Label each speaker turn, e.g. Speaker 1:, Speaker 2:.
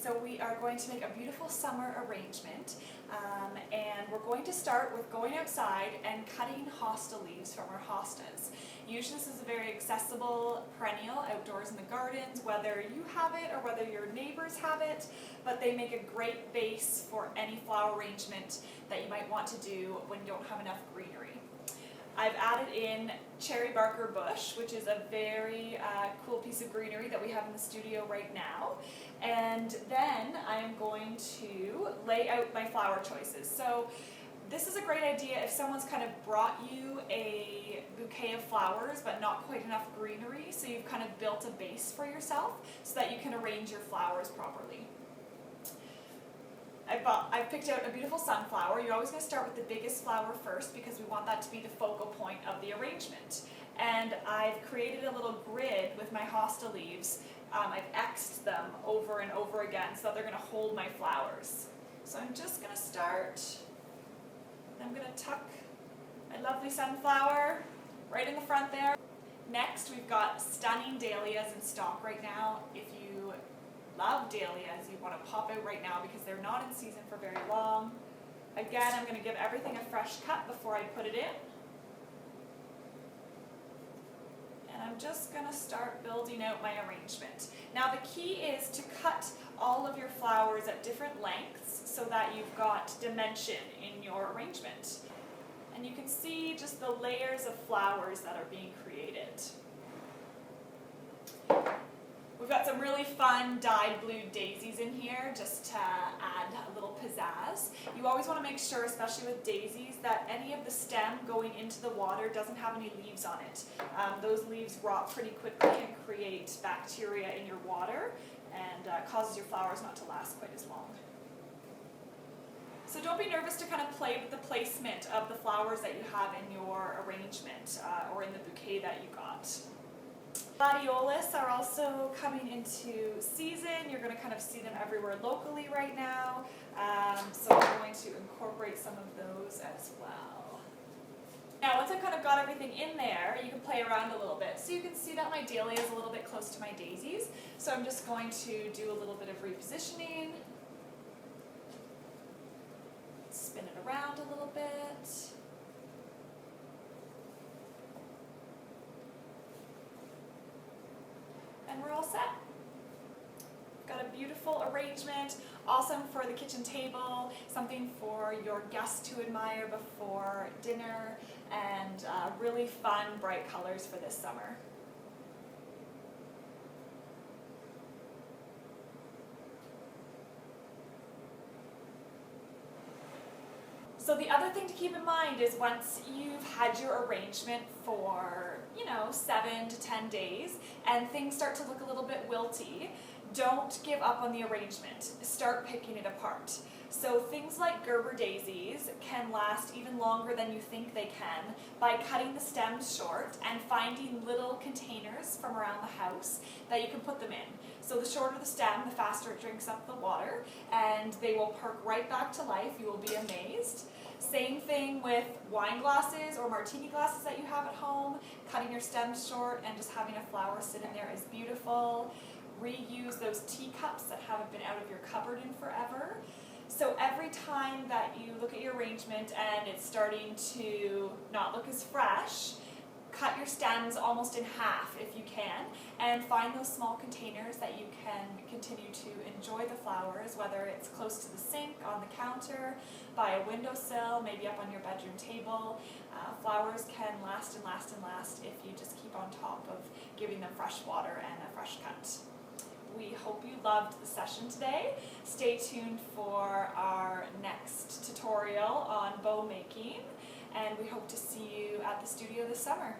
Speaker 1: So we are going to make a beautiful summer arrangement, and we're going to start with going outside and cutting hosta leaves from our hostas. Usually this is a very accessible perennial outdoors in the gardens, whether you have it or whether your neighbors have it, but they make a great base for any flower arrangement that you might want to do when you don't have enough greenery. I've added in cherry barker bush, which is a very cool piece of greenery that we have in the studio right now. And then I'm going to lay out my flower choices. So this is a great idea if someone's kind of brought you a bouquet of flowers but not quite enough greenery, so you've kind of built a base for yourself so that you can arrange your flowers properly. I've picked out a beautiful sunflower. You're always going to start with the biggest flower first because we want that to be the focal point of the arrangement. And I've created a little grid with my hosta leaves. I've X'd them over and over again so that they're going to hold my flowers. So I'm just going to start. I'm going to tuck my lovely sunflower right in the front there. Next, we've got stunning dahlias in stock right now. If you love dahlias, you want to pop out right now because they're not in season for very long. Again, I'm going to give everything a fresh cut before I put it in. And I'm just going to start building out my arrangement. Now the key is to cut all of your flowers at different lengths so that you've got dimension in your arrangement. And you can see just the layers of flowers that are being created. We've got some really fun dyed blue daisies in here just to add a little pizzazz. You always want to make sure, especially with daisies, that any of the stem going into the water doesn't have any leaves on it. Those leaves rot pretty quickly and create bacteria in your water and causes your flowers not to last quite as long. So don't be nervous to kind of play with the placement of the flowers that you have in your arrangement or in the bouquet that you got. Gladiolus are also coming into season. You're going to kind of see them everywhere locally right now. So I'm going to incorporate some of those as well. Now once I've kind of got everything in there, you can play around a little bit. So you can see that my dahlia is a little bit close to my daisies. So I'm just going to do a little bit of repositioning. Spin it around a little bit. And we're all set. Got a beautiful arrangement, awesome for the kitchen table, something for your guests to admire before dinner, and really fun, bright colors for this summer. So the other thing to keep in mind is once you've had your arrangement for, 7 to 10 days and things start to look a little bit wilty, don't give up on the arrangement. Start picking it apart. So things like Gerber daisies can last even longer than you think they can by cutting the stems short and finding little containers from around the house that you can put them in. So the shorter the stem, the faster it drinks up the water, and they will perk right back to life. You will be amazed. Same thing with wine glasses or martini glasses that you have at home. Cutting your stems short and just having a flower sit in there is beautiful. Reuse those teacups that haven't been out of your cupboard in forever. So every time that you look at your arrangement and it's starting to not look as fresh, cut your stems almost in half if you can, and find those small containers that you can continue to enjoy the flowers, whether it's close to the sink, on the counter, by a windowsill, maybe up on your bedroom table. Flowers can last and last and last if you just keep on top of giving them fresh water and a fresh cut. We hope you loved the session today. Stay tuned for our next tutorial on bow making, and we hope to see you at the studio this summer.